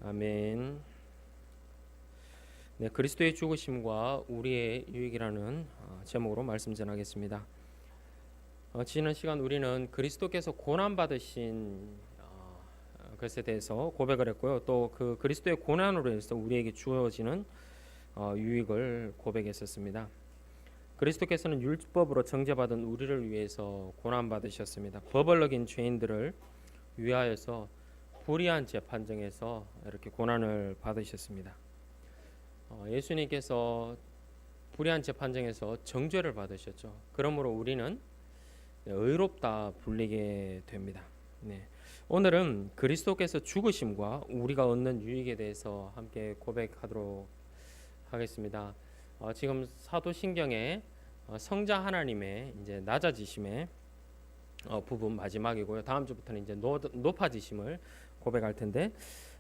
아멘. 네, 그리스도의 죽으심과 우리의 유익이라는 제목으로 말씀 전하겠습니다. 지난 시간 우리는 그리스도께서 고난 받으신 것에 대해서 고백을 했고요. 또 그 그리스도의 고난으로 해서 우리에게 주어지는 유익을 고백했었습니다. 그리스도께서는 율법으로 정죄받은 우리를 위해서 고난 받으셨습니다. 법을 어긴 죄인들을 위하여서 불의한 재판정에서 이렇게 고난을 받으셨습니다. 예수님께서 불의한 재판정에서 정죄를 받으셨죠. 그러므로 우리는 의롭다 불리게 됩니다. 네. 오늘은 그리스도께서 죽으심과 우리가 얻는 유익에 대해서 함께 고백하도록 하겠습니다. 지금 사도신경의 성자 하나님의 이제 낮아지심의 부분 마지막이고요. 다음 주부터는 이제 높아지심을 고백할 텐데,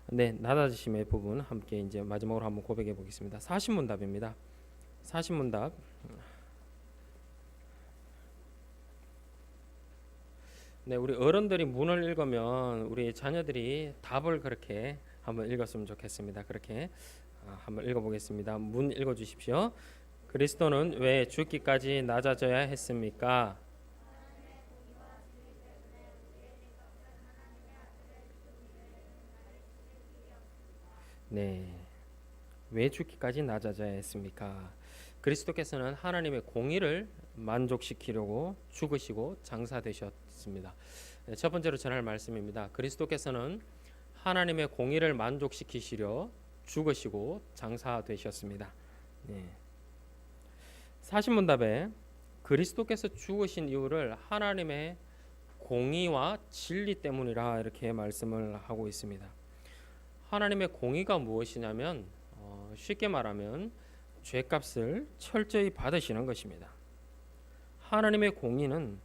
네, 낮아지심의 부분 함께 이제 마지막으로 한번 고백해 보겠습니다. 40문답입니다. 40문답. 네, 우리 어른들이 문을 읽으면 우리 자녀들이 답을 그렇게 한번 읽었으면 좋겠습니다. 그렇게 한번 읽어보겠습니다. 문 읽어주십시오. 그리스도는 왜 죽기까지 낮아져야 했습니까? 네, 왜 죽기까지 낮아져야 했습니까? 그리스도께서는 하나님의 공의를 만족시키려고 죽으시고 장사되셨습니다. 네, 첫 번째로 전할 말씀입니다. 그리스도께서는 하나님의 공의를 만족시키시려 죽으시고 장사되셨습니다. 네. 40문답에 그리스도께서 죽으신 이유를 하나님의 공의와 진리 때문이라 이렇게 말씀을 하고 있습니다. 하나님의 공의가 무엇이냐면 쉽게 말하면 죄값을 철저히 받으시는 것입니다. 하나님의 공의는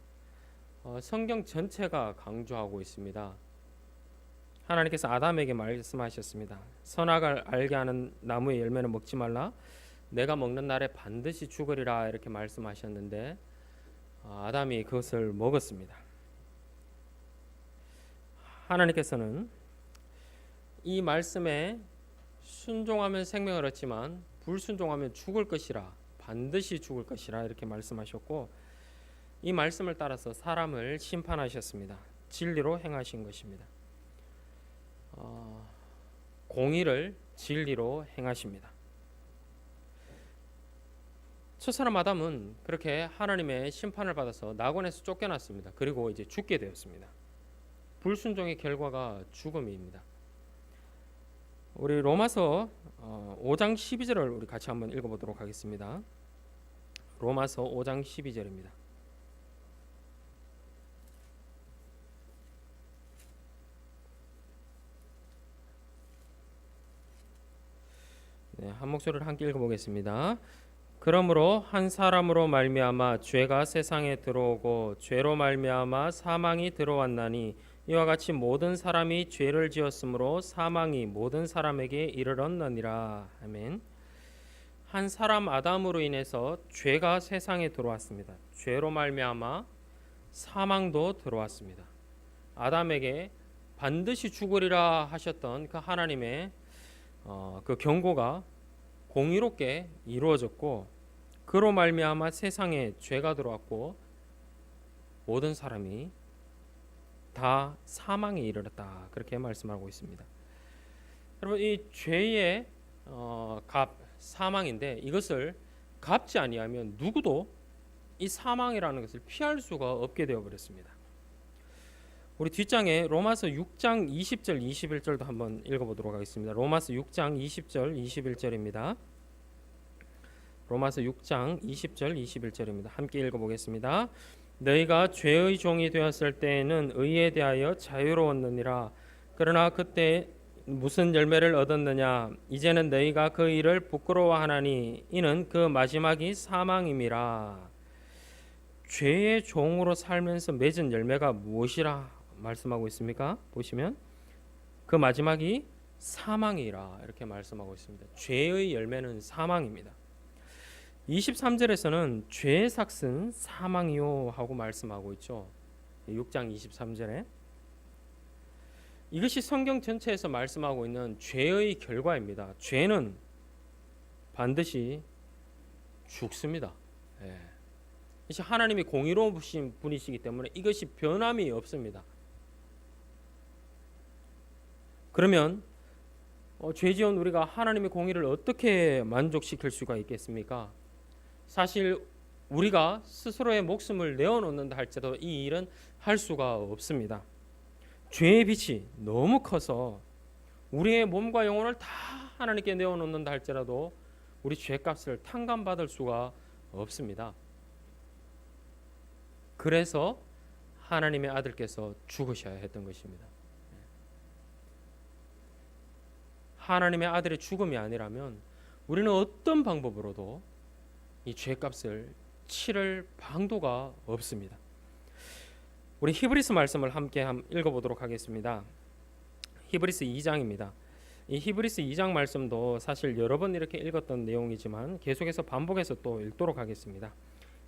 성경 전체가 강조하고 있습니다. 하나님께서 아담에게 말씀하셨습니다. 선악을 알게 하는 나무의 열매는 먹지 말라. 내가 먹는 날에 반드시 죽으리라 이렇게 말씀하셨는데 아담이 그것을 먹었습니다. 하나님께서는 이 말씀에 순종하면 생명을 얻지만 불순종하면 죽을 것이라, 반드시 죽을 것이라 이렇게 말씀하셨고, 이 말씀을 따라서 사람을 심판하셨습니다. 진리로 행하신 것입니다. 공의를 진리로 행하십니다. 첫사람 아담은 그렇게 하나님의 심판을 받아서 낙원에서 쫓겨났습니다. 그리고 이제 죽게 되었습니다. 불순종의 결과가 죽음입니다. 우리 로마서 5장 12절을 우리 같이 한번 읽어보도록 하겠습니다. 로마서 5장 12절입니다. 네, 한 목소리를 함께 읽어보겠습니다. 그러므로 한 사람으로 말미암아 죄가 세상에 들어오고 죄로 말미암아 사망이 들어왔나니 이와 같이 모든 사람이 죄를 지었으므로 사망이 모든 사람에게 이르렀느니라. 아멘. 한 사람 아담으로 인해서 죄가 세상에 들어왔습니다. 죄로 말미암아 사망도 들어왔습니다. 아담에게 반드시 죽으리라 하셨던 그 하나님의 그 경고가 공의롭게 이루어졌고, 그로 말미암아 세상에 죄가 들어왔고 모든 사람이 다 사망에 이르렀다 그렇게 말씀하고 있습니다. 여러분, 이 죄의 값 사망인데 이것을 갚지 아니하면 누구도 이 사망이라는 것을 피할 수가 없게 되어 버렸습니다. 우리 뒷장에 로마서 6장 20절 21절도 한번 읽어보도록 하겠습니다. 로마서 6장 20절 21절입니다. 로마서 6장 20절 21절입니다. 함께 읽어보겠습니다. 너희가 죄의 종이 되었을 때에는 의에 대하여 자유로웠느니라. 그러나 그때 무슨 열매를 얻었느냐? 이제는 너희가 그 일을 부끄러워하나니 이는 그 마지막이 사망임이라. 죄의 종으로 살면서 맺은 열매가 무엇이라 말씀하고 있습니까? 보시면 그 마지막이 사망이라 이렇게 말씀하고 있습니다. 죄의 열매는 사망입니다. 23절에서는 죄의 삭은 사망이요 하고 말씀하고 있죠. 6장 23절에 이것이 성경 전체에서 말씀하고 있는 죄의 결과입니다. 죄는 반드시 죽습니다. 예. 이것이 하나님이 공의로우신 분이시기 때문에 이것이 변함이 없습니다. 그러면 죄 지은 우리가 하나님의 공의를 어떻게 만족시킬 수가 있겠습니까? 사실 우리가 스스로의 목숨을 내어놓는다 할지라도 이 일은 할 수가 없습니다. 죄의 빛이 너무 커서 우리의 몸과 영혼을 다 하나님께 내어놓는다 할지라도 우리 죄값을 탕감받을 수가 없습니다. 그래서 하나님의 아들께서 죽으셔야 했던 것입니다. 하나님의 아들의 죽음이 아니라면 우리는 어떤 방법으로도 이 죄값을 치를 방도가 없습니다. 우리 히브리서 말씀을 함께 읽어보도록 하겠습니다. 히브리서 2장입니다. 이 히브리서 2장 말씀도 사실 여러 번 이렇게 읽었던 내용이지만 계속해서 반복해서 또 읽도록 하겠습니다.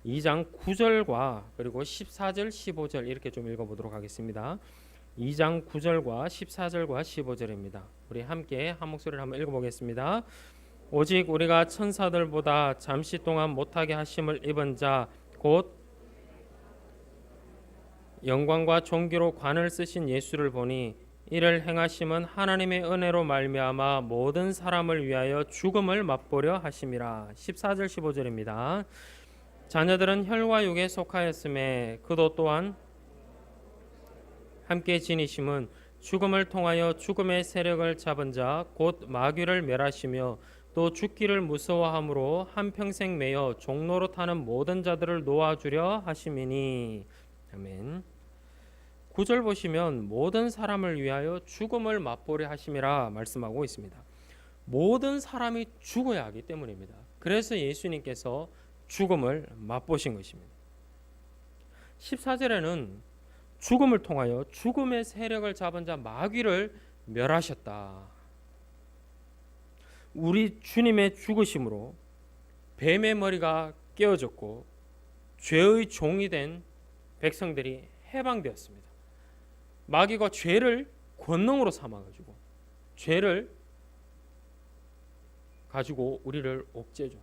2장 9절과 그리고 14절 15절 이렇게 좀 읽어보도록 하겠습니다. 2장 9절과 14절과 15절입니다. 우리 함께 한 목소리를 한번 읽어보겠습니다. 오직 우리가 천사들보다 잠시 동안 못하게 하심을 입은 자 곧 영광과 존귀로 관을 쓰신 예수를 보니 이를 행하심은 하나님의 은혜로 말미암아 모든 사람을 위하여 죽음을 맛보려 하심이라. 14절 15절입니다. 자녀들은 혈과 육에 속하였음에 그도 또한 함께 지니심은 죽음을 통하여 죽음의 세력을 잡은 자 곧 마귀를 멸하시며 또 죽기를 무서워함으로 한평생 매여 종로로 타는 모든 자들을 놓아주려 하심이니. 아멘. 9절 보시면 모든 사람을 위하여 죽음을 맛보려 하심이라 말씀하고 있습니다. 모든 사람이 죽어야 하기 때문입니다. 그래서 예수님께서 죽음을 맛보신 것입니다. 14절에는 죽음을 통하여 죽음의 세력을 잡은 자 마귀를 멸하셨다. 우리 주님의 죽으심으로 뱀의 머리가 깨어졌고 죄의 종이 된 백성들이 해방되었습니다. 마귀가 죄를 권능으로 삼아가지고 죄를 가지고 우리를 옥죄죠.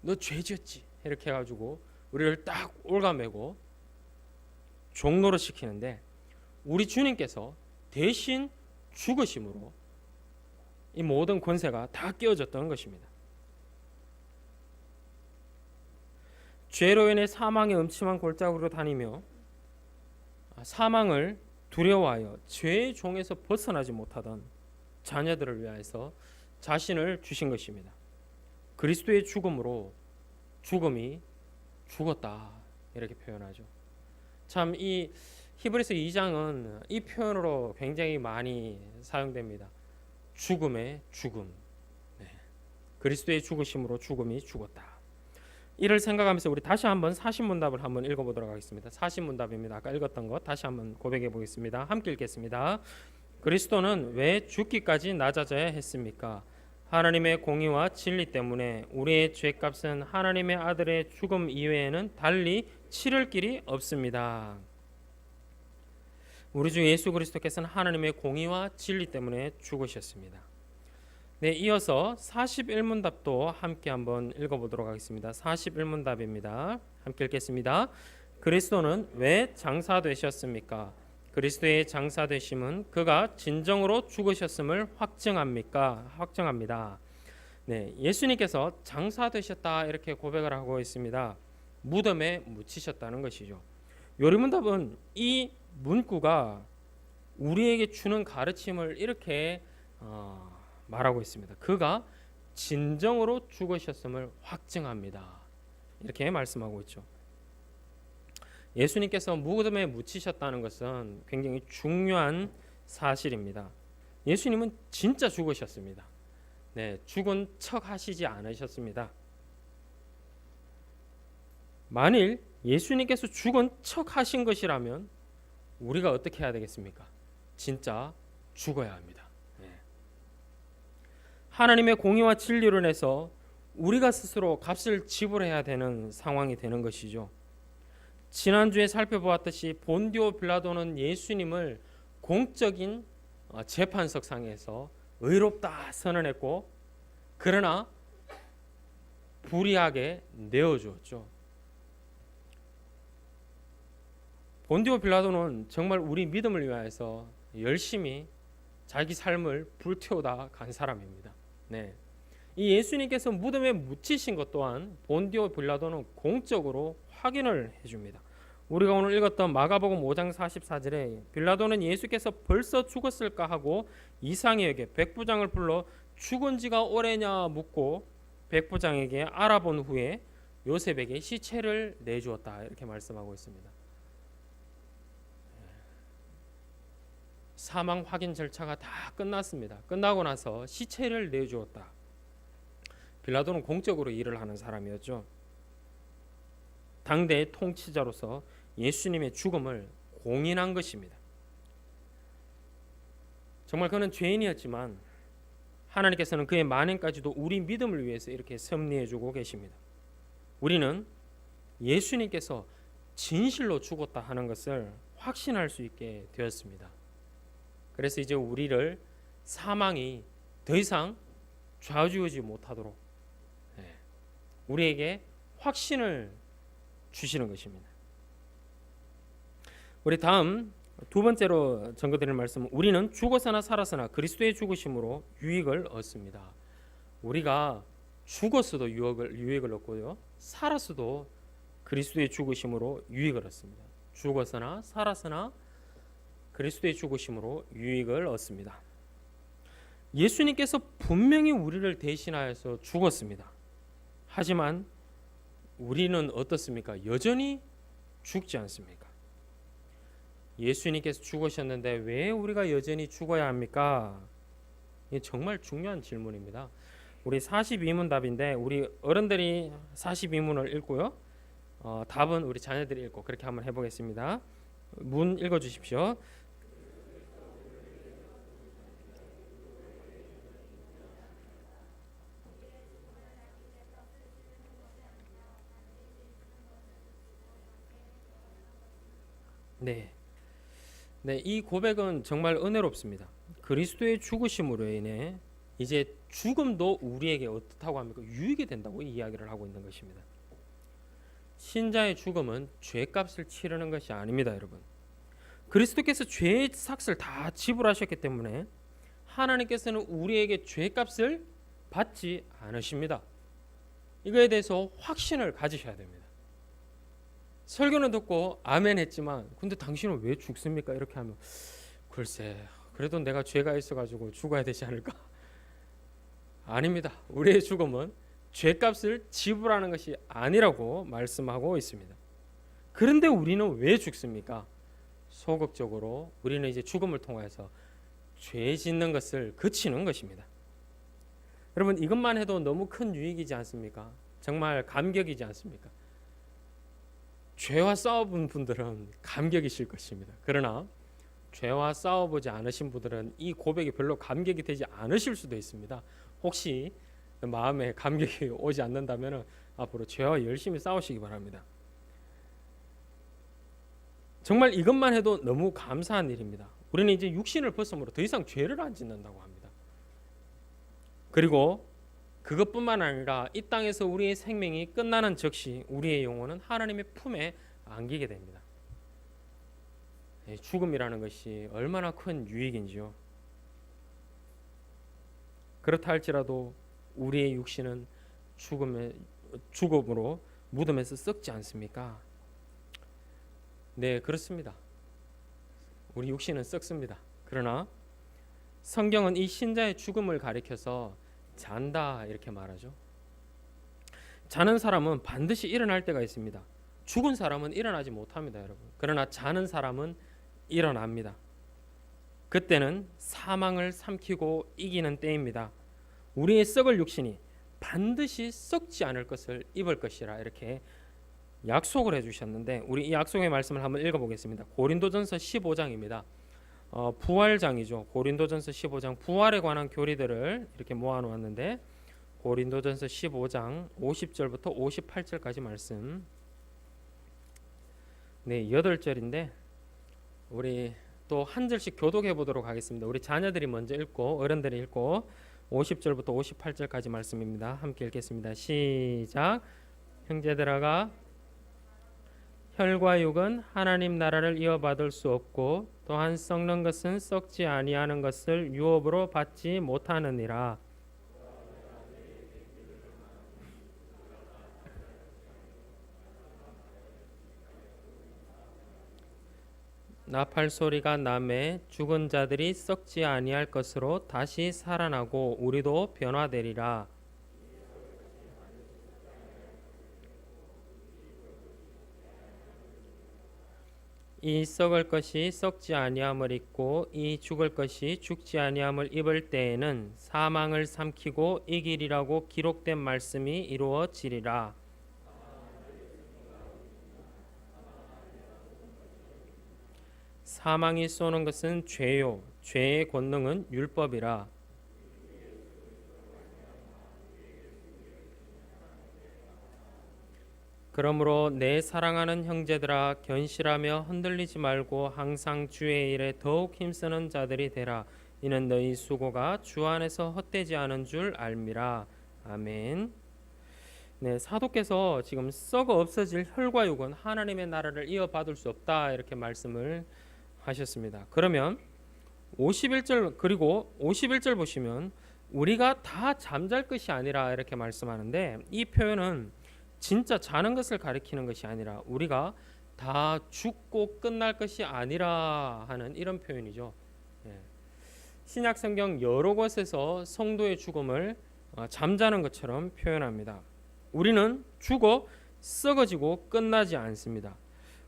너 죄 지었지 이렇게 해가지고 우리를 딱 올가매고 종노릇 시키는데 우리 주님께서 대신 죽으심으로 이 모든 권세가 다 깨어졌던 것입니다. 죄로 인해 사망의 음침한 골짜기로 다니며 사망을 두려워하여 죄의 종에서 벗어나지 못하던 자녀들을 위하여서 자신을 주신 것입니다. 그리스도의 죽음으로 죽음이 죽었다 이렇게 표현하죠. 참 이 히브리서 2장은 이 표현으로 굉장히 많이 사용됩니다. 죽음의 죽음. 네. 그리스도의 죽으심으로 죽음이 죽었다. 이를 생각하면서 우리 다시 한번 사신문답을 한번 읽어보도록 하겠습니다. 사신문답입니다. 아까 읽었던 것 다시 한번 고백해 보겠습니다. 함께 읽겠습니다. 그리스도는 왜 죽기까지 낮아져야 했습니까? 하나님의 공의와 진리 때문에 우리의 죄값은 하나님의 아들의 죽음 이외에는 달리 치를 길이 없습니다. 우리 주 예수 그리스도께서는 하나님의 공의와 진리 때문에 죽으셨습니다. 네, 이어서 41문답도 함께 한번 읽어보도록 하겠습니다. 41문답입니다. 함께 읽겠습니다. 그리스도는 왜 장사되셨습니까? 그리스도의 장사되심은 그가 진정으로 죽으셨음을 확증합니다. 네, 예수님께서 장사되셨다 이렇게 고백을 하고 있습니다. 무덤에 묻히셨다는 것이죠. 요리문답은 이 문구가 우리에게 주는 가르침을 이렇게 말하고 있습니다. 그가 진정으로 죽으셨음을 확증합니다. 이렇게 말씀하고 있죠. 예수님께서 무덤에 묻히셨다는 것은 굉장히 중요한 사실입니다. 예수님은 진짜 죽으셨습니다. 네, 죽은 척 하시지 않으셨습니다. 만일 예수님께서 죽은 척 하신 것이라면 우리가 어떻게 해야 되겠습니까? 진짜 죽어야 합니다. 네. 하나님의 공의와 진리로 인해서 우리가 스스로 값을 지불해야 되는 상황이 되는 것이죠. 지난주에 살펴보았듯이 본디오 빌라도는 예수님을 공적인 재판석 상에서 의롭다 선언했고, 그러나 불의하게 내어주었죠. 본디오 빌라도는 정말 우리 믿음을 위하여서 열심히 자기 삶을 불태우다 간 사람입니다. 네. 이 예수님께서 무덤에 묻히신 것 또한 본디오 빌라도는 공적으로 확인을 해줍니다. 우리가 오늘 읽었던 마가복음 5장 44절에 빌라도는 예수께서 벌써 죽었을까 하고 이상히 여겨 백부장을 불러 죽은 지가 오래냐 묻고 백부장에게 알아본 후에 요셉에게 시체를 내주었다, 이렇게 말씀하고 있습니다. 사망 확인 절차가 다 끝났습니다. 끝나고 나서 시체를 내주었다. 빌라도는 공적으로 일을 하는 사람이었죠. 당대의 통치자로서 예수님의 죽음을 공인한 것입니다. 정말 그는 죄인이었지만 하나님께서는 그의 만행까지도 우리 믿음을 위해서 이렇게 섭리해 주고 계십니다. 우리는 예수님께서 진실로 죽었다 하는 것을 확신할 수 있게 되었습니다. 그래서 이제 우리를 사망이 더 이상 좌지우지 못하도록 우리에게 확신을 주시는 것입니다. 우리 다음 두 번째로 전거드릴 말씀은 우리는 죽어서나 살아서나 그리스도의 죽으심으로 유익을 얻습니다. 우리가 죽었어도 유익을 얻고요, 살았어도 그리스도의 죽으심으로 유익을 얻습니다. 죽어서나 살아서나 그리스도의 죽으심으로 유익을 얻습니다. 예수님께서 분명히 우리를 대신하여서 죽었습니다. 하지만 우리는 어떻습니까? 여전히 죽지 않습니까? 예수님께서 죽으셨는데 왜 우리가 여전히 죽어야 합니까? 이게 정말 중요한 질문입니다. 우리 42문 답인데 우리 어른들이 42문을 읽고요, 답은 우리 자녀들이 읽고 그렇게 한번 해보겠습니다. 문 읽어주십시오. 네. 네, 이 고백은 정말 은혜롭습니다. 그리스도의 죽으심으로 인해 이제 죽음도 우리에게 어떻다고 합니까? 유익이 된다고 이야기를 하고 있는 것입니다. 신자의 죽음은 죄값을 치르는 것이 아닙니다, 여러분. 그리스도께서 죄의 삭을 다 지불하셨기 때문에 하나님께서는 우리에게 죄값을 받지 않으십니다. 이거에 대해서 확신을 가지셔야 됩니다. 설교는 듣고 아멘 했지만 근데 당신은 왜 죽습니까? 이렇게 하면 글쎄 그래도 내가 죄가 있어가지고 죽어야 되지 않을까? 아닙니다. 우리의 죽음은 죄값을 지불하는 것이 아니라고 말씀하고 있습니다. 그런데 우리는 왜 죽습니까? 소극적으로 우리는 이제 죽음을 통해서 죄 짓는 것을 그치는 것입니다. 여러분 이것만 해도 너무 큰 유익이지 않습니까? 정말 감격이지 않습니까? 죄와 싸워본 분들은 감격이실 것입니다. 그러나 죄와 싸워보지 않으신 분들은 이 고백이 별로 감격이 되지 않으실 수도 있습니다. 혹시 마음에 감격이 오지 않는다면 앞으로 죄와 열심히 싸우시기 바랍니다. 정말 이것만 해도 너무 감사한 일입니다. 우리는 이제 육신을 벗음으로 더 이상 죄를 안 짓는다고 합니다. 그리고 그것뿐만 아니라 이 땅에서 우리의 생명이 끝나는 즉시 우리의 영혼은 하나님의 품에 안기게 됩니다. 죽음이라는 것이 얼마나 큰 유익인지요. 그렇다 할지라도 우리의 육신은 죽음으로 무덤에서 썩지 않습니까? 네, 그렇습니다. 우리 육신은 썩습니다. 그러나 성경은 이 신자의 죽음을 가리켜서 잔다 이렇게 말하죠. 자는 사람은 반드시 일어날 때가 있습니다. 죽은 사람은 일어나지 못합니다, 여러분. 그러나 자는 사람은 일어납니다. 그때는 사망을 삼키고 이기는 때입니다. 우리의 썩을 육신이 반드시 썩지 않을 것을 입을 것이라 이렇게 약속을 해주셨는데 우리 이 약속의 말씀을 한번 읽어보겠습니다. 고린도전서 15장입니다. 부활장이죠. 고린도전서 15장 부활에 관한 교리들을 이렇게 모아놓았는데 고린도전서 15장 50절부터 58절까지 말씀. 네, 8절인데 우리 또 한 절씩 교독해 보도록 하겠습니다. 우리 자녀들이 먼저 읽고 어른들이 읽고 50절부터 58절까지 말씀입니다. 함께 읽겠습니다. 시작. 형제들아, 혈과 육은 하나님 나라를 이어받을 수 없고 또한 썩는 것은 썩지 아니하는 것을 유업으로 받지 못하느니라. 나팔 소리가 나매 죽은 자들이 썩지 아니할 것으로 다시 살아나고 우리도 변화되리라. 이 썩을 것이 썩지 아니함을 입고 이 죽을 것이 죽지 아니함을 입을 때에는 사망을 삼키고 이기리라고 기록된 말씀이 이루어지리라. 사망이 쏘는 것은 죄요 죄의 권능은 율법이라. 그러므로 내 사랑하는 형제들아, 견실하며 흔들리지 말고 항상 주의 일에 더욱 힘쓰는 자들이 되라. 이는 너희 수고가 주 안에서 헛되지 않은 줄 알미라. 아멘. 네, 사도께서 지금 썩어 없어질 혈과 육은 하나님의 나라를 이어받을 수 없다 이렇게 말씀을 하셨습니다. 그러면 51절 그리고 51절 보시면 우리가 다 잠잘 것이 아니라 이렇게 말씀하는데, 이 표현은 진짜 자는 것을 가리키는 것이 아니라 우리가 다 죽고 끝날 것이 아니라 하는 이런 표현이죠. 신약 성경 여러 곳에서 성도의 죽음을 잠자는 것처럼 표현합니다. 우리는 죽어 썩어지고 끝나지 않습니다.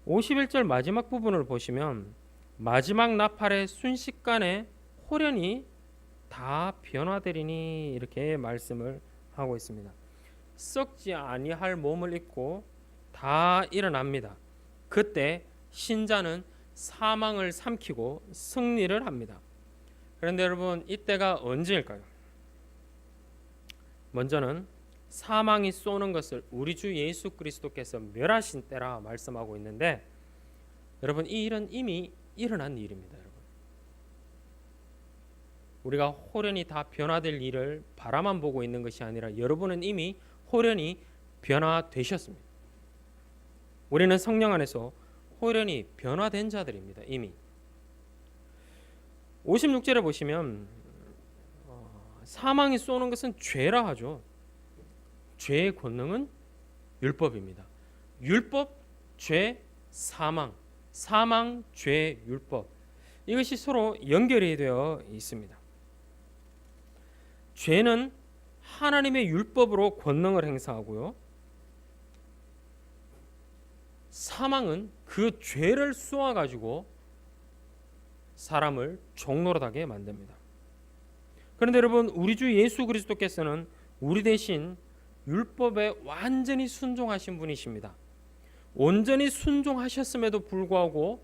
51절 마지막 부분을 보시면 마지막 나팔의 순식간에 홀연히 다 변화되리니 이렇게 말씀을 하고 있습니다. 썩지 아니할 몸을 입고 다 일어납니다. 그때 신자는 사망을 삼키고 승리를 합니다. 그런데 여러분, 이때가 언제일까요? 먼저는 사망이 쏘는 것을 우리 주 예수 그리스도께서 멸하신 때라 말씀하고 있는데, 여러분 이 일은 이미 일어난 일입니다. 여러분, 우리가 홀연히 다 변화될 일을 바라만 보고 있는 것이 아니라 여러분은 이미 홀연히 변화되셨습니다. 우리는 성령 안에서 홀연히 변화된 자들입니다. 이미 56절에 보시면 사망이 쏘는 것은 죄라 하죠. 죄의 권능은 율법입니다. 율법, 죄, 사망, 사망, 죄, 율법, 이것이 서로 연결이 되어 있습니다. 죄는 하나님의 율법으로 권능을 행사하고요, 사망은 그 죄를 쏘아 가지고 사람을 종노릇하게 만듭니다. 그런데 여러분, 우리 주 예수 그리스도께서는 우리 대신 율법에 완전히 순종하신 분이십니다. 온전히 순종하셨음에도 불구하고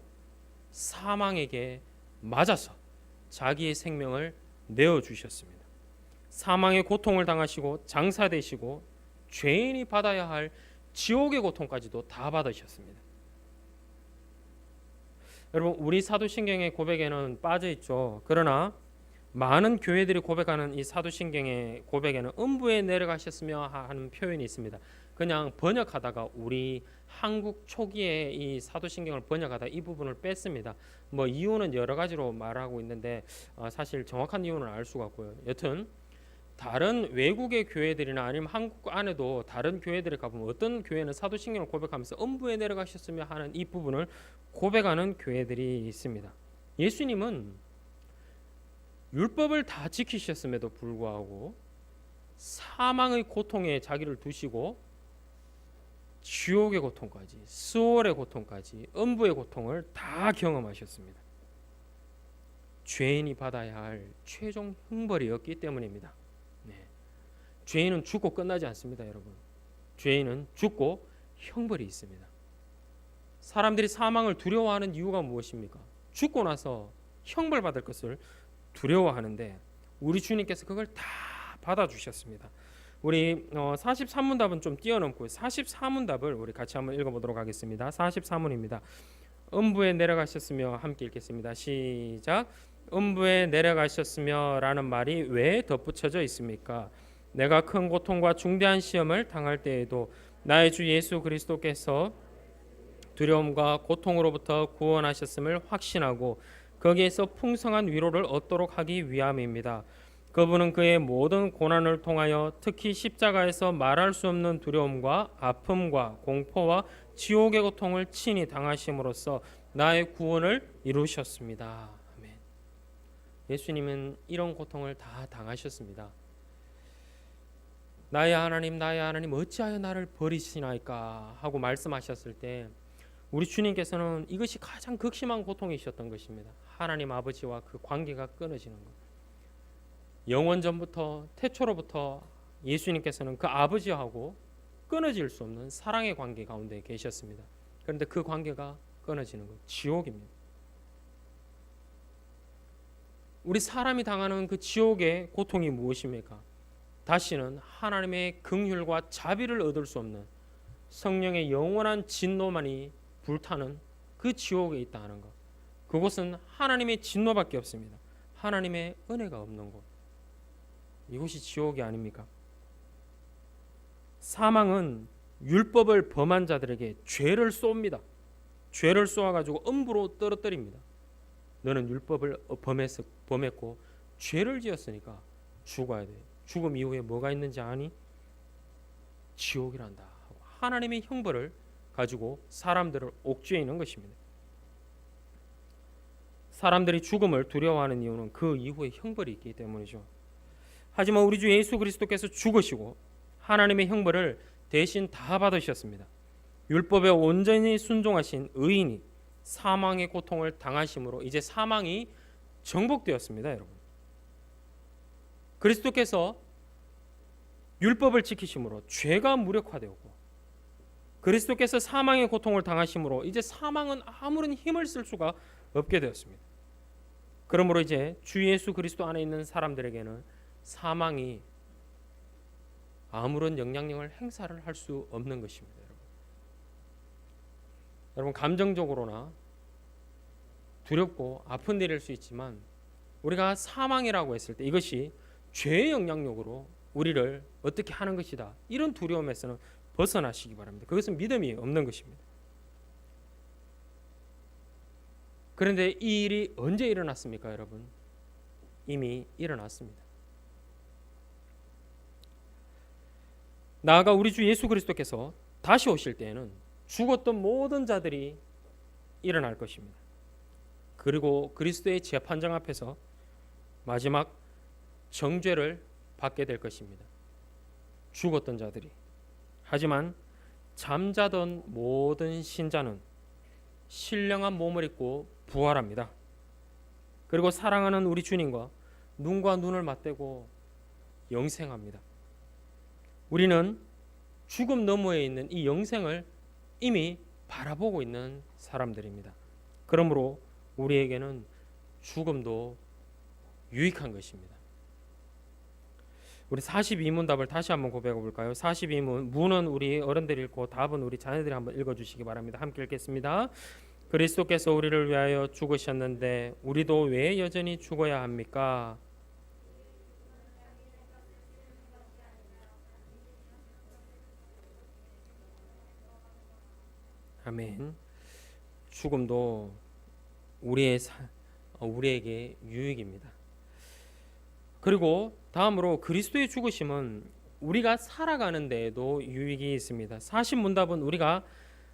사망에게 맞아서 자기의 생명을 내어주셨습니다. 사망의 고통을 당하시고 장사되시고 죄인이 받아야 할 지옥의 고통까지도 다 받으셨습니다. 여러분, 우리 사도신경의 고백에는 빠져 있죠. 그러나 많은 교회들이 고백하는 이 사도신경의 고백에는 음부에 내려가셨으며 하는 표현이 있습니다. 그냥 번역하다가 우리 한국 초기에 이 사도신경을 번역하다 이 부분을 뺐습니다. 뭐 이유는 여러 가지로 말하고 있는데 사실 정확한 이유는 알 수가 없고요. 여튼 다른 외국의 교회들이나 아니면 한국 안에도 다른 교회들에 가보면 어떤 교회는 사도신경을 고백하면서 음부에 내려가셨으며 하는 이 부분을 고백하는 교회들이 있습니다. 예수님은 율법을 다 지키셨음에도 불구하고 사망의 고통에 자기를 두시고 지옥의 고통까지, 수월의 고통까지, 음부의 고통을 다 경험하셨습니다. 죄인이 받아야 할 최종 형벌이었기 때문입니다. 죄인은 죽고 끝나지 않습니다, 여러분. 죄인은 죽고 형벌이 있습니다. 사람들이 사망을 두려워하는 이유가 무엇입니까? 죽고 나서 형벌 받을 것을 두려워하는데 우리 주님께서 그걸 다 받아주셨습니다. 우리 43문 답은 좀 뛰어넘고 44문 답을 우리 같이 한번 읽어보도록 하겠습니다. 44문입니다. 음부에 내려가셨으며, 함께 읽겠습니다. 시작. 음부에 내려가셨으며 라는 말이 왜 덧붙여져 있습니까? 내가 큰 고통과 중대한 시험을 당할 때에도 나의 주 예수 그리스도께서 두려움과 고통으로부터 구원하셨음을 확신하고 거기에서 풍성한 위로를 얻도록 하기 위함입니다. 그분은 그의 모든 고난을 통하여 특히 십자가에서 말할 수 없는 두려움과 아픔과 공포와 지옥의 고통을 친히 당하심으로써 나의 구원을 이루셨습니다. 아멘. 예수님은 이런 고통을 다 당하셨습니다. 나의 하나님 어찌하여 나를 버리시나이까 하고 말씀하셨을 때 우리 주님께서는 이것이 가장 극심한 고통이셨던 것입니다. 하나님 아버지와 그 관계가 끊어지는 것. 영원 전부터 태초로부터 예수님께서는 그 아버지하고 끊어질 수 없는 사랑의 관계 가운데 계셨습니다. 그런데 그 관계가 끊어지는 것, 지옥입니다. 우리 사람이 당하는 그 지옥의 고통이 무엇입니까? 다시는 하나님의 긍휼과 자비를 얻을 수 없는 성령의 영원한 진노만이 불타는 그 지옥에 있다는 것. 그곳은 하나님의 진노밖에 없습니다. 하나님의 은혜가 없는 곳. 이곳이 지옥이 아닙니까? 사망은 율법을 범한 자들에게 죄를 쏩니다. 죄를 쏘아가지고 음부로 떨어뜨립니다. 너는 율법을 범했고 죄를 지었으니까 죽어야 돼. 죽음 이후에 뭐가 있는지 아니? 지옥이란다. 하나님의 형벌을 가지고 사람들을 옥죄해 있는 것입니다. 사람들이 죽음을 두려워하는 이유는 그 이후에 형벌이 있기 때문이죠. 하지만 우리 주 예수 그리스도께서 죽으시고 하나님의 형벌을 대신 다 받으셨습니다. 율법에 온전히 순종하신 의인이 사망의 고통을 당하심으로 이제 사망이 정복되었습니다, 여러분. 그리스도께서 율법을 지키심으로 죄가 무력화되었고 그리스도께서 사망의 고통을 당하심으로 이제 사망은 아무런 힘을 쓸 수가 없게 되었습니다. 그러므로 이제 주 예수 그리스도 안에 있는 사람들에게는 사망이 아무런 영향력을 행사를 할 수 없는 것입니다. 여러분 감정적으로나 두렵고 아픈 일일 수 있지만 우리가 사망이라고 했을 때 이것이 죄의 영향력으로 우리를 어떻게 하는 것이다. 이런 두려움에서는 벗어나시기 바랍니다. 그것은 믿음이 없는 것입니다. 그런데 이 일이 언제 일어났습니까, 여러분? 이미 일어났습니다. 나아가 우리 주 예수 그리스도께서 다시 오실 때에는 죽었던 모든 자들이 일어날 것입니다. 그리고 그리스도의 재판장 앞에서 마지막 정죄를 받게 될 것입니다. 죽었던 자들이. 하지만 잠자던 모든 신자는 신령한 몸을 입고 부활합니다. 그리고 사랑하는 우리 주님과 눈과 눈을 맞대고 영생합니다. 우리는 죽음 너머에 있는 이 영생을 이미 바라보고 있는 사람들입니다. 그러므로 우리에게는 죽음도 유익한 것입니다. 우리 42문 답을 다시 한번 고백해 볼까요? 42문, 문은 우리 어른들이 읽고 답은 우리 자녀들이 한번 읽어주시기 바랍니다. 함께 읽겠습니다. 그리스도께서 우리를 위하여 죽으셨는데 우리도 왜 여전히 죽어야 합니까? 아멘. 죽음도 우리에게 유익입니다. 그리고 다음으로 그리스도의 죽으심은 우리가 살아가는 데에도 유익이 있습니다. 40문답은 우리가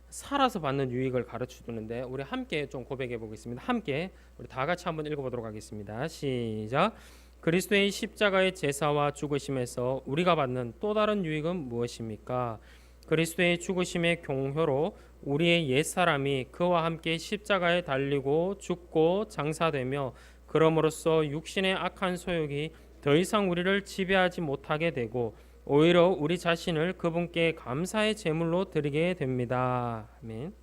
살아서 받는 유익을 가르쳐 주는데 우리 함께 좀 고백해 보겠습니다. 함께 우리 다 같이 한번 읽어보도록 하겠습니다. 시작. 그리스도의 십자가의 제사와 죽으심에서 우리가 받는 또 다른 유익은 무엇입니까? 그리스도의 죽으심의 경효로 우리의 옛사람이 그와 함께 십자가에 달리고 죽고 장사되며 그럼으로써 육신의 악한 소욕이 더 이상 우리를 지배하지 못하게 되고 오히려 우리 자신을 그분께 감사의 제물로 드리게 됩니다. 아멘.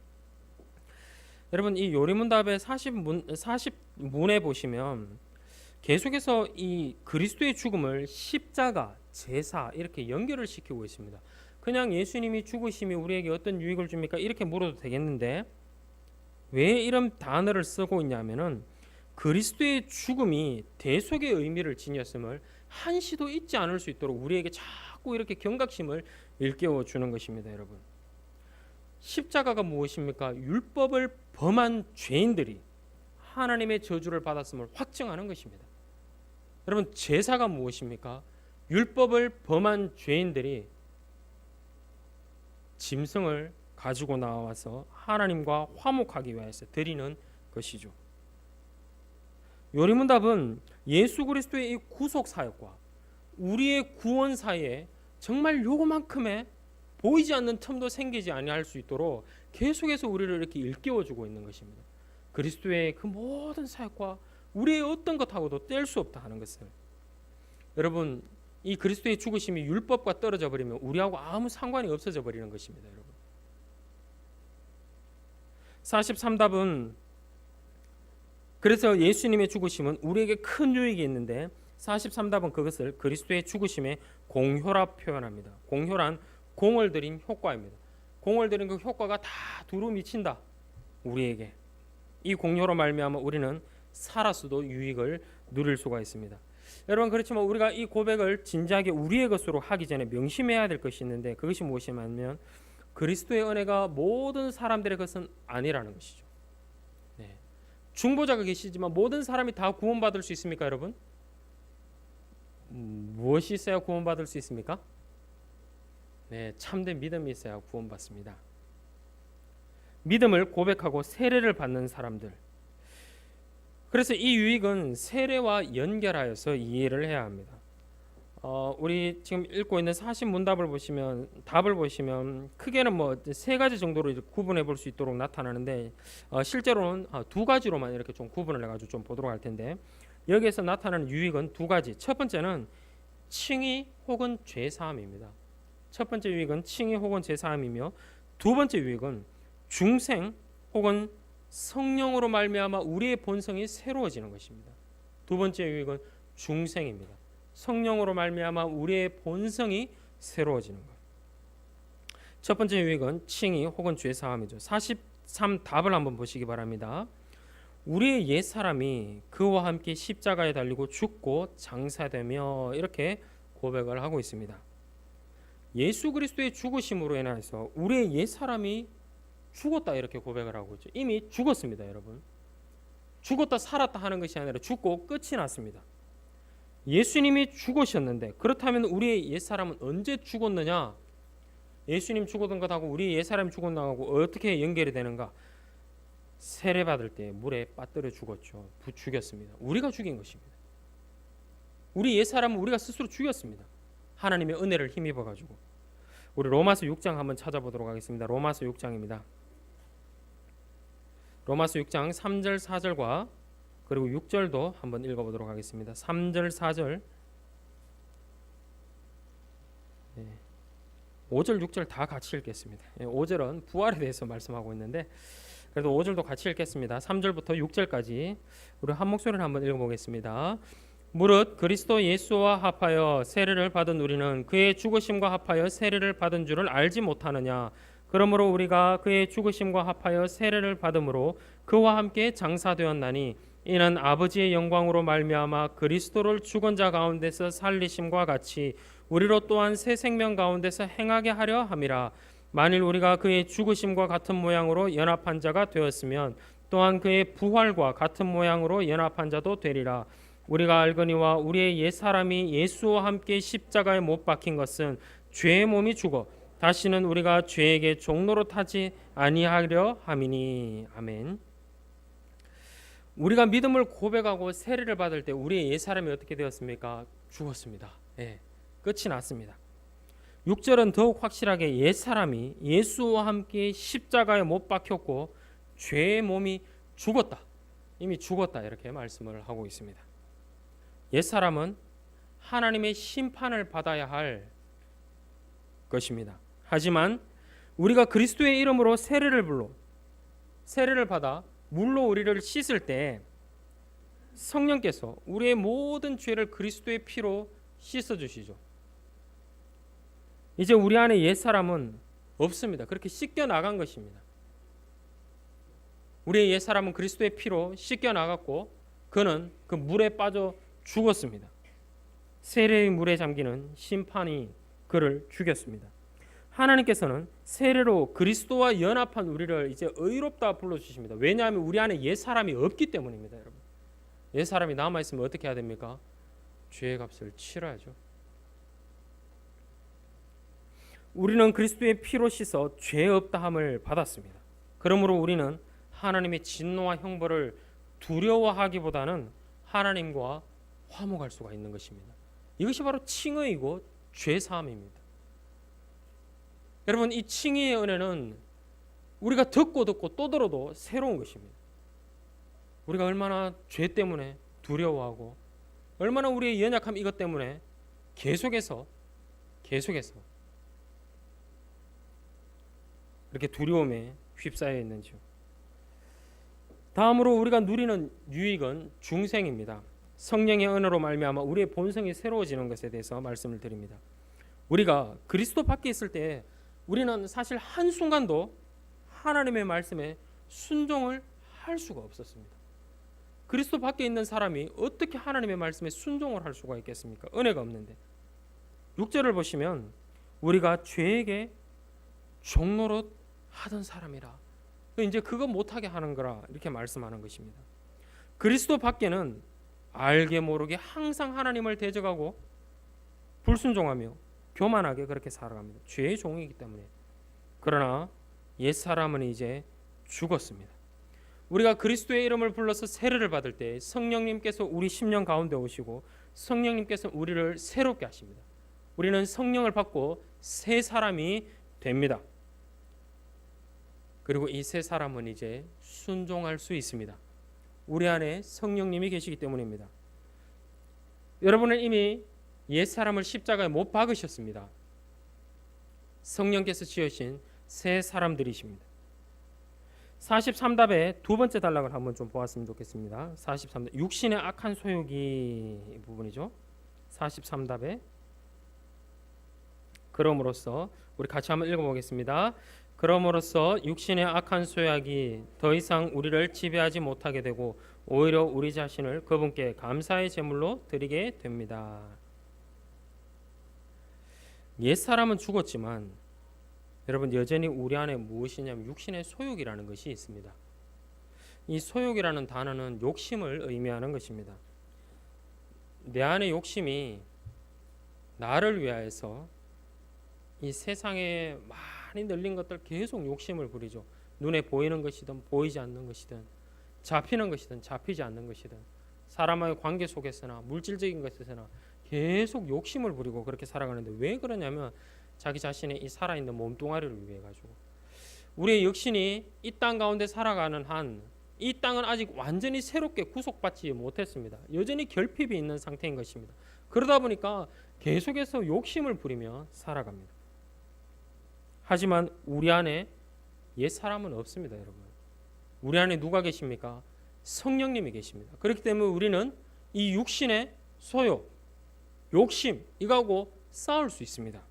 여러분 이 요리문답의 40문에 보시면 계속해서 이 그리스도의 죽음을 십자가, 제사 이렇게 연결을 시키고 있습니다. 그냥 예수님이 죽으심이 우리에게 어떤 유익을 줍니까? 이렇게 물어도 되겠는데 왜 이런 단어를 쓰고 있냐면은 그리스도의 죽음이 대속의 의미를 지녔음을 한시도 잊지 않을 수 있도록 우리에게 자꾸 이렇게 경각심을 일깨워 주는 것입니다, 여러분. 십자가가 무엇입니까? 율법을 범한 죄인들이 하나님의 저주를 받았음을 확증하는 것입니다. 여러분, 제사가 무엇입니까? 율법을 범한 죄인들이 짐승을 가지고 나와서 하나님과 화목하기 위해서 드리는 것이죠. 요리문답은 예수 그리스도의 이 구속 사역과 우리의 구원 사이에 정말 요거만큼의 보이지 않는 틈도 생기지 아니할 수 있도록 계속해서 우리를 이렇게 일깨워주고 있는 것입니다. 그리스도의 그 모든 사역과 우리의 어떤 것하고도 뗄 수 없다 하는 것을. 여러분, 이 그리스도의 죽으심이 율법과 떨어져 버리면 우리하고 아무 상관이 없어져 버리는 것입니다, 여러분. 43답은 그래서 예수님의 죽으심은 우리에게 큰 유익이 있는데 43답은 그것을 그리스도의 죽으심의 공효라 표현합니다. 공효란 공을 들인 효과입니다. 공을 들인 그 효과가 다 두루 미친다. 우리에게. 이 공효로 말미암아 우리는 살아서도 유익을 누릴 수가 있습니다. 여러분, 그렇지만 우리가 이 고백을 진지하게 우리의 것으로 하기 전에 명심해야 될 것이 있는데 그것이 무엇이냐면 그리스도의 은혜가 모든 사람들의 것은 아니라는 것이죠. 네. 중보자가 계시지만 모든 사람이 다 구원받을 수 있습니까, 여러분? 무엇이 있어야 구원받을 수 있습니까? 네, 참된 믿음이 있어야 구원받습니다. 믿음을 고백하고 세례를 받는 사람들. 그래서 이 유익은 세례와 연결하여서 이해를 해야 합니다. 우리 지금 읽고 있는 40문답을 보시면 답을 보시면 크게는 뭐 세 가지 정도로 구분해 볼 수 있도록 나타나는데 실제로는 두 가지로만 이렇게 좀 구분을 해가지고 좀 보도록 할 텐데 여기에서 나타나는 유익은 두 가지. 첫 번째는 칭의 혹은 죄사함입니다. 첫 번째 유익은 칭의 혹은 죄사함이며 두 번째 유익은 중생 혹은 성령으로 말미암아 우리의 본성이 새로워지는 것입니다. 두 번째 유익은 중생입니다. 성령으로 말미암아 우리의 본성이 새로워지는 것. 첫 번째 유익은 칭의 혹은 죄사함이죠. 43답을 한번 보시기 바랍니다. 우리의 옛사람이 그와 함께 십자가에 달리고 죽고 장사되며 이렇게 고백을 하고 있습니다. 예수 그리스도의 죽으심으로 인해서 우리의 옛사람이 죽었다 이렇게 고백을 하고 있죠. 이미 죽었습니다, 여러분. 죽었다 살았다 하는 것이 아니라 죽고 끝이 났습니다. 예수님이 죽으셨는데 그렇다면 우리의 옛사람은 언제 죽었느냐? 예수님 죽었던 것하고 우리의 옛사람이 죽은 것하고 어떻게 연결이 되는가? 세례 받을 때 물에 빠뜨려 죽었죠. 죽였습니다. 우리가 죽인 것입니다. 우리 옛사람은 우리가 스스로 죽였습니다. 하나님의 은혜를 힘입어 가지고. 우리 로마서 6장 한번 찾아보도록 하겠습니다. 로마서 6장입니다. 로마서 6장 3절 4절과 그리고 6절도 한번 읽어보도록 하겠습니다. 3절 4절 5절 6절 다 같이 읽겠습니다. 5절은 부활에 대해서 말씀하고 있는데 그래도 5절도 같이 읽겠습니다. 3절부터 6절까지 우리 한 목소리를 한번 읽어보겠습니다. 무릇 그리스도 예수와 합하여 세례를 받은 우리는 그의 죽으심과 합하여 세례를 받은 줄을 알지 못하느냐. 그러므로 우리가 그의 죽으심과 합하여 세례를 받음으로 그와 함께 장사되었나니 이는 아버지의 영광으로 말미암아 그리스도를 죽은 자 가운데서 살리심과 같이 우리로 또한 새 생명 가운데서 행하게 하려 함이라. 만일 우리가 그의 죽으심과 같은 모양으로 연합한 자가 되었으면 또한 그의 부활과 같은 모양으로 연합한 자도 되리라. 우리가 알거니와 우리의 옛사람이 예수와 함께 십자가에 못 박힌 것은 죄의 몸이 죽어 다시는 우리가 죄에게 종로로 타지 아니하려 함이니. 아멘. 우리가 믿음을 고백하고 세례를 받을 때 우리의 옛사람이 어떻게 되었습니까? 죽었습니다. 끝이 났습니다. 6절은 더욱 확실하게 옛사람이 예수와 함께 십자가에 못 박혔고 죄의 몸이 죽었다. 이미 죽었다 이렇게 말씀을 하고 있습니다. 옛사람은 하나님의 심판을 받아야 할 것입니다. 하지만 우리가 그리스도의 이름으로 세례를 받아 물로 우리를 씻을 때 성령께서 우리의 모든 죄를 그리스도의 피로 씻어주시죠. 이제 우리 안에 옛사람은 없습니다. 그렇게 씻겨 나간 것입니다. 우리의 옛사람은 그리스도의 피로 씻겨 나갔고 그는 그 물에 빠져 죽었습니다. 세례의 물에 잠기는 심판이 그를 죽였습니다. 하나님께서는 세례로 그리스도와 연합한 우리를 이제 의롭다 불러주십니다. 왜냐하면 우리 안에 옛사람이 없기 때문입니다. 여러분, 옛사람이 남아있으면 어떻게 해야 됩니까? 죄의 값을 치러야죠. 우리는 그리스도의 피로 씻어 죄 없다함을 받았습니다. 그러므로 우리는 하나님의 진노와 형벌을 두려워하기보다는 하나님과 화목할 수가 있는 것입니다. 이것이 바로 칭의이고 죄사함입니다. 여러분, 이 칭의의 은혜는 우리가 듣고 또 들어도 새로운 것입니다. 우리가 얼마나 죄 때문에 두려워하고 얼마나 우리의 연약함 이것 때문에 계속해서 이렇게 두려움에 휩싸여 있는지요. 다음으로 우리가 누리는 유익은 중생입니다. 성령의 은혜로 말미암아 우리의 본성이 새로워지는 것에 대해서 말씀을 드립니다. 우리가 그리스도 밖에 있을 때 우리는 사실 한순간도 하나님의 말씀에 순종을 할 수가 없었습니다. 그리스도 밖에 있는 사람이 어떻게 하나님의 말씀에 순종을 할 수가 있겠습니까? 은혜가 없는데. 6절을 보시면 우리가 죄에게 종노릇 하던 사람이라, 이제 그거 못하게 하는 거라 이렇게 말씀하는 것입니다. 그리스도 밖에는 알게 모르게 항상 하나님을 대적하고 불순종하며 교만하게 그렇게 살아갑니다. 죄의 종이기 때문에. 그러나 옛사람은 이제 죽었습니다. 우리가 그리스도의 이름을 불러서 세례를 받을 때 성령님께서 우리 심령 가운데 오시고 성령님께서 우리를 새롭게 하십니다. 우리는 성령을 받고 새 사람이 됩니다. 그리고 이 새 사람은 이제 순종할 수 있습니다. 우리 안에 성령님이 계시기 때문입니다. 여러분은 이미 옛사람을 십자가에 못 박으셨습니다. 성령께서 지으신 새 사람들이십니다. 43답의 두 번째 단락을 한번 좀 보았으면 좋겠습니다. 43답, 육신의 악한 소욕이 부분이죠. 43답에 그럼으로써, 우리 같이 한번 읽어보겠습니다. 그럼으로써 육신의 악한 소욕이 더 이상 우리를 지배하지 못하게 되고 오히려 우리 자신을 그분께 감사의 제물로 드리게 됩니다. 옛사람은 죽었지만 여러분, 여전히 우리 안에 무엇이냐면 육신의 소욕이라는 것이 있습니다. 이 소욕이라는 단어는 욕심을 의미하는 것입니다. 내 안의 욕심이 나를 위하여서 이 세상에 많이 널린 것들 계속 욕심을 부리죠. 눈에 보이는 것이든 보이지 않는 것이든, 잡히는 것이든 잡히지 않는 것이든, 사람과의 관계 속에서나 물질적인 것에서나 계속 욕심을 부리고 그렇게 살아가는데, 왜 그러냐면 자기 자신의 이 살아있는 몸뚱아리를 위해 가지고. 우리의 육신이 이 땅 가운데 살아가는 한, 이 땅은 아직 완전히 새롭게 구속받지 못했습니다. 여전히 결핍이 있는 상태인 것입니다. 그러다 보니까 계속해서 욕심을 부리며 살아갑니다. 하지만 우리 안에 옛사람은 없습니다, 여러분. 우리 안에 누가 계십니까? 성령님이 계십니다. 그렇기 때문에 우리는 이 육신의 소욕, 욕심, 이거하고 싸울 수 있습니다.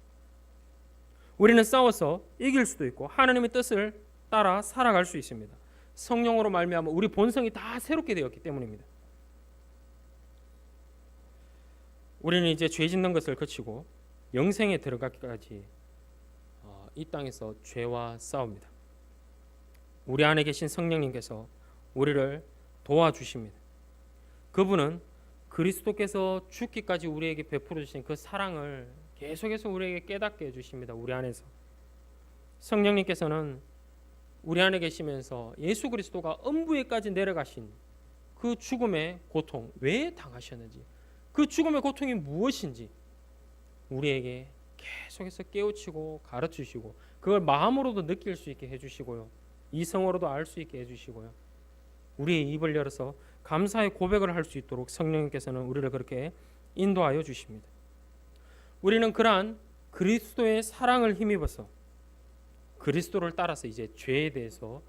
우리는 싸워서 이길 수도 있고 하나님의 뜻을 따라 살아갈 수 있습니다. 성령으로 말미암아 우리 본성이 다 새롭게 되었기 때문입니다. 우리는 이제 죄 짓는 것을 거치고 영생에 들어가기까지 이 땅에서 죄와 싸웁니다. 우리 안에 계신 성령님께서 우리를 도와주십니다. 그분은 그리스도께서 죽기까지 우리에게 베풀어 주신 그 사랑을 계속해서 우리에게 깨닫게 해주십니다. 우리 안에서 성령님께서는 우리 안에 계시면서 예수 그리스도가 음부에까지 내려가신 그 죽음의 고통, 왜 당하셨는지, 그 죽음의 고통이 무엇인지 우리에게 계속해서 깨우치고 가르치시고, 그걸 마음으로도 느낄 수 있게 해주시고요, 이성으로도 알 수 있게 해주시고요, 우리의 입을 열어서 감사의 고백을 할 수 있도록 성령님께서는 우리를 그렇게 인도하여 주십니다. 우리는 그러한 그리스도의 사랑을 힘입어서 그리스도를 따라서 이제 죄에 대해서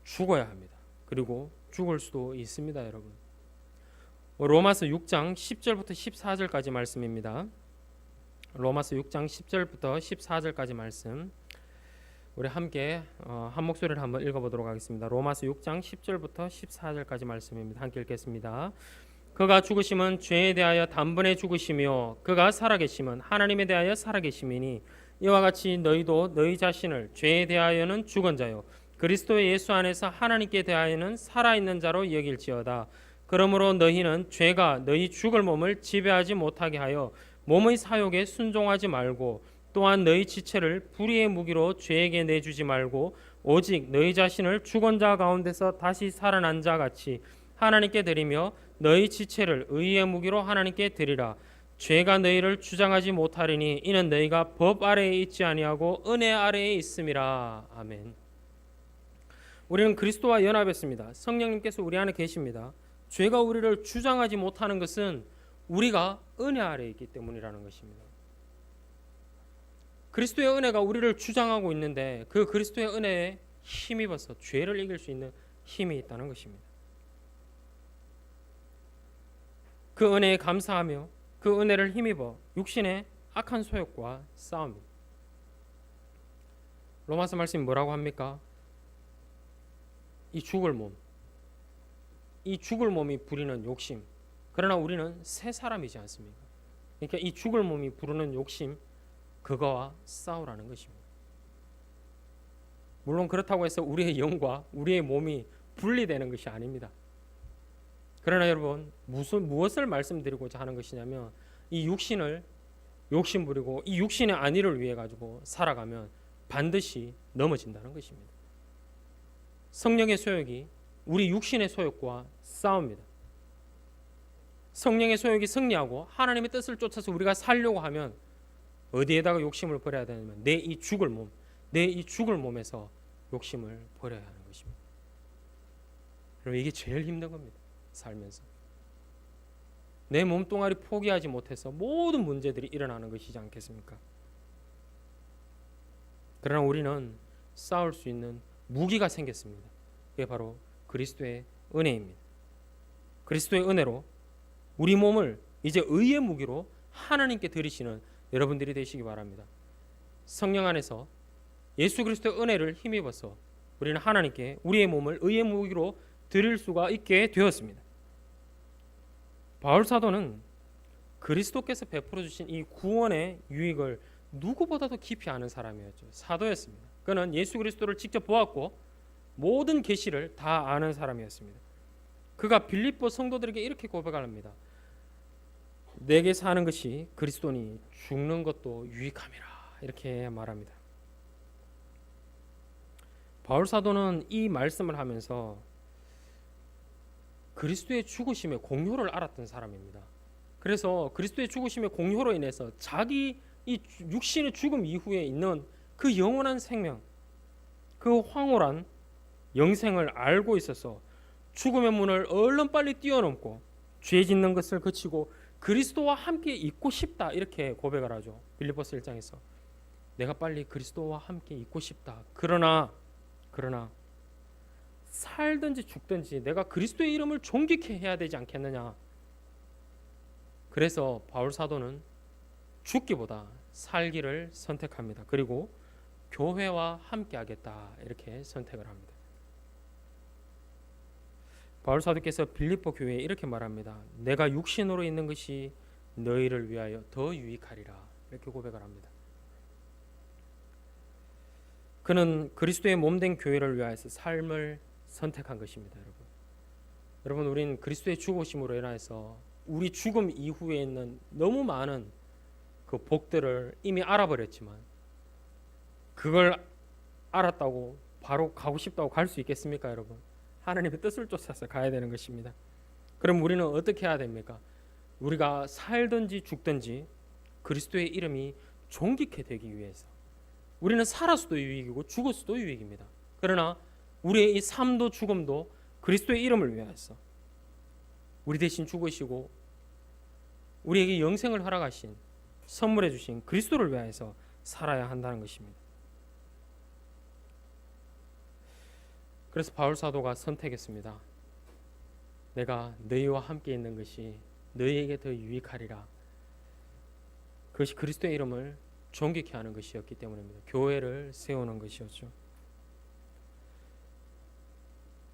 죽어야 합니다. 그리고 죽을 수도 있습니다, 여러분. 로마서 6장 10절부터 14절까지 말씀입니다. 로마서 6장 10절부터 14절까지 말씀. 우리 함께 한 목소리를 한번 읽어보도록 하겠습니다. 로마서 6장 10절부터 14절까지 말씀입니다. 함께 읽겠습니다. 그가 죽으심은 죄에 대하여 단번에 죽으시며 그가 살아계심은 하나님에 대하여 살아계심이니 이와 같이 너희도 너희 자신을 죄에 대하여는 죽은 자요 그리스도 예수 안에서 하나님께 대하여는 살아있는 자로 여길지어다. 그러므로 너희는 죄가 너희 죽을 몸을 지배하지 못하게 하여 몸의 사욕에 순종하지 말고 또한 너희 지체를 불의의 무기로 죄에게 내주지 말고 오직 너희 자신을 죽은 자 가운데서 다시 살아난 자 같이 하나님께 드리며 너희 지체를 의의 무기로 하나님께 드리라. 죄가 너희를 주장하지 못하리니 이는 너희가 법 아래에 있지 아니하고 은혜 아래에 있음이라. 아멘. 우리는 그리스도와 연합했습니다. 성령님께서 우리 안에 계십니다. 죄가 우리를 주장하지 못하는 것은 우리가 은혜 아래에 있기 때문이라는 것입니다. 그리스도의 은혜가 우리를 주장하고 있는데 그 그리스도의 은혜에 힘입어서 죄를 이길 수 있는 힘이 있다는 것입니다. 그 은혜에 감사하며 그 은혜를 힘입어 육신의 악한 소욕과 싸웁니다. 로마서 말씀이 뭐라고 합니까? 이 죽을 몸이 부리는 욕심. 그러나 우리는 새 사람이지 않습니까? 그러니까 이 죽을 몸이 부르는 욕심, 그거와 싸우라는 것입니다. 물론 그렇다고 해서 우리의 영과 우리의 몸이 분리되는 것이 아닙니다. 그러나 여러분, 무엇을 말씀드리고자 하는 것이냐면 이 육신을 욕심 부리고 이 육신의 안위를 위해 가지고 살아가면 반드시 넘어진다는 것입니다. 성령의 소욕이 우리 육신의 소욕과 싸웁니다. 성령의 소욕이 승리하고 하나님의 뜻을 쫓아서 우리가 살려고 하면 어디에다가 욕심을 버려야 되냐면 내 이 죽을 몸에서 욕심을 버려야 하는 것입니다. 그럼 이게 제일 힘든 겁니다. 살면서 내 몸뚱아리 포기하지 못해서 모든 문제들이 일어나는 것이지 않겠습니까? 그러나 우리는 싸울 수 있는 무기가 생겼습니다. 그게 바로 그리스도의 은혜입니다. 그리스도의 은혜로 우리 몸을 이제 의의 무기로 하나님께 드리시는 여러분들이 되시기 바랍니다. 성령 안에서 예수 그리스도의 은혜를 힘입어서 우리는 하나님께 우리의 몸을 의의 무기로 드릴 수가 있게 되었습니다. 바울 사도는 그리스도께서 베풀어 주신 이 구원의 유익을 누구보다도 깊이 아는 사람이었죠. 사도였습니다. 그는 예수 그리스도를 직접 보았고 모든 계시를 다 아는 사람이었습니다. 그가 빌립보 성도들에게 이렇게 고백합니다. 내게 사는 것이 그리스도니 죽는 것도 유익함이라. 이렇게 말합니다. 바울 사도는 이 말씀을 하면서 그리스도의 죽으심의 공효를 알았던 사람입니다. 그래서 그리스도의 죽으심의 공효로 인해서 자기 이 육신의 죽음 이후에 있는 그 영원한 생명, 그 황홀한 영생을 알고 있어서 죽음의 문을 얼른 빨리 뛰어넘고 죄 짓는 것을 그치고 그리스도와 함께 있고 싶다 이렇게 고백을 하죠. 빌립보서 1장에서 내가 빨리 그리스도와 함께 있고 싶다. 그러나 살든지 죽든지 내가 그리스도의 이름을 존귀케 해야 되지 않겠느냐. 그래서 바울 사도는 죽기보다 살기를 선택합니다. 그리고 교회와 함께 하겠다 이렇게 선택을 합니다. 바울 사도께서 빌립보 교회에 이렇게 말합니다. 내가 육신으로 있는 것이 너희를 위하여 더 유익하리라 이렇게 고백을 합니다. 그는 그리스도의 몸된 교회를 위하여서 삶을 선택한 것입니다. 여러분 우린 그리스도의 죽으심으로 인해서 우리 죽음 이후에 있는 너무 많은 그 복들을 이미 알아버렸지만 그걸 알았다고 바로 가고 싶다고 갈 수 있겠습니까, 여러분? 하나님의 뜻을 쫓아서 가야 되는 것입니다. 그럼 우리는 어떻게 해야 됩니까? 우리가 살든지 죽든지 그리스도의 이름이 존귀케 되기 위해서 우리는 살아서도 유익이고 죽어서도 유익입니다. 그러나 우리의 이 삶도 죽음도 그리스도의 이름을 위하여서 우리 대신 죽으시고 우리에게 영생을 허락하신 선물해 주신 그리스도를 위하여서 살아야 한다는 것입니다. 그래서 바울 사도가 선택했습니다. 내가 너희와 함께 있는 것이 너희에게 더 유익하리라. 그것이 그리스도의 이름을 존귀케 하는 것이었기 때문입니다. 교회를 세우는 것이었죠.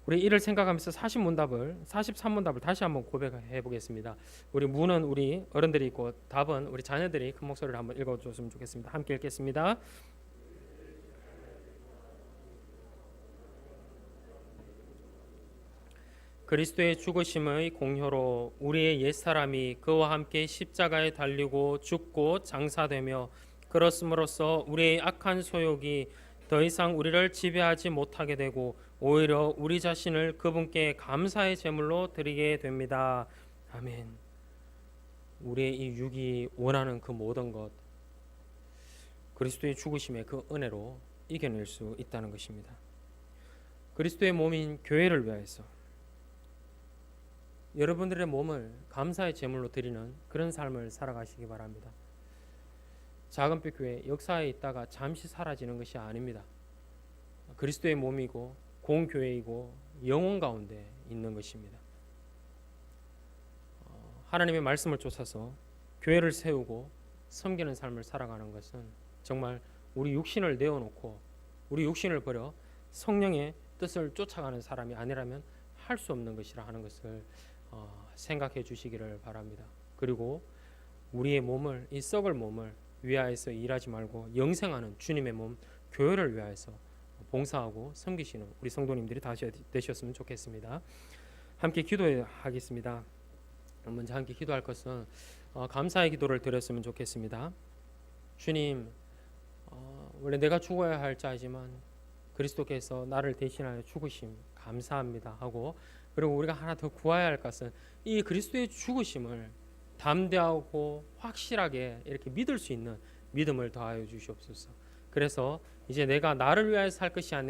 우리 이를 생각하면서 43문답을 다시 한번 고백해 보겠습니다. 우리 문은 우리 어른들이 있고 답은 우리 자녀들이 큰 목소리를 한번 읽어줬으면 좋겠습니다. 함께 읽겠습니다. 그리스도의 죽으심의 공효로 우리의 옛사람이 그와 함께 십자가에 달리고 죽고 장사되며 그렇음으로써 우리의 악한 소욕이 더 이상 우리를 지배하지 못하게 되고 오히려 우리 자신을 그분께 감사의 제물로 드리게 됩니다. 아멘. 우리의 이 육이 원하는 그 모든 것, 그리스도의 죽으심의 그 은혜로 이겨낼 수 있다는 것입니다. 그리스도의 몸인 교회를 위하여서 여러분들의 몸을 감사의 제물로 드리는 그런 삶을 살아가시기 바랍니다. 작은빛 교회 역사에 있다가 잠시 사라지는 것이 아닙니다. 그리스도의 몸이고 공교회이고 영혼 가운데 있는 것입니다. 하나님의 말씀을 쫓아서 교회를 세우고 섬기는 삶을 살아가는 것은 정말 우리 육신을 내어놓고 우리 육신을 버려 성령의 뜻을 쫓아가는 사람이 아니라면 할 수 없는 것이라 하는 것을 생각해 주시기를 바랍니다. 그리고 우리의 몸을, 이 썩을 몸을 위하여서 일하지 말고 영생하는 주님의 몸 교회를 위하여서 봉사하고 섬기시는 우리 성도님들이 다시 되셨으면 좋겠습니다. 함께 기도하겠습니다. 먼저 함께 기도할 것은 감사의 기도를 드렸으면 좋겠습니다. 주님, 원래 내가 죽어야 할 자이지만 그리스도께서 나를 대신하여 죽으심 감사합니다 하고, 그리고 우리가 하나 더 구해야 할 것은 이 그리스도의 죽으심을 담대하고 확실하게 이렇게 믿을 수 있는 믿음을 더하여 주시옵소서. 그래서 이제 내가 나를 위하여 살 것이 아니라